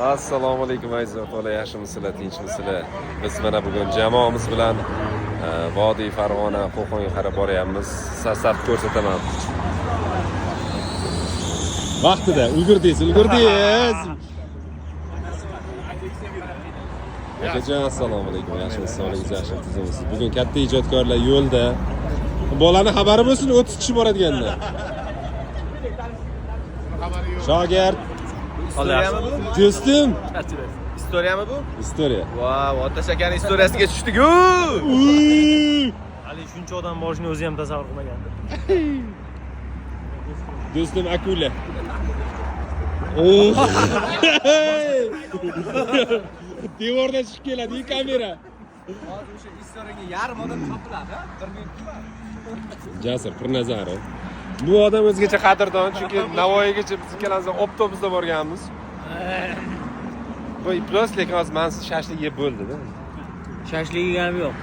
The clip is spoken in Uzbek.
Assalomu alaykum aziz o'rtoqlar, yaxshimisizlar, tinchmisizlar? Biz mana bugun jamoamiz bilan Vodiy Farg'ona Qo'qonga qarab boryapmiz. Sassab ko'rsataman. Vaqtida ulgurdingiz. Akajon, assalomu alaykum. Yaxshimisiz, yaxshimisiz. Bugun katta ijodkorlar yo'lda. Bolani xabari bo'lsin, 30 kishi boradiganda. Shogird do'stim. Istoriyami bu? Istoriya. Vau, Ota Shakarning istoriyasiga tushdik-ku. Ali shuncha odam borishini o'zi ham tasavvur qilmagandi. Do'stim akula. Devordan chiqib keladi kamera. Hozir o'sha istoriyaga yarim odam topiladi, 1 minutda. Jasur Pirnazarov. Bu odam o'zgacha qadrdon, chunki Navoiygacha biz ikkalamiz avtobusda borganmiz. Bu plus lekin hozir men shashlik yeb bo'ldi-da. Shashligiga ham yo'q.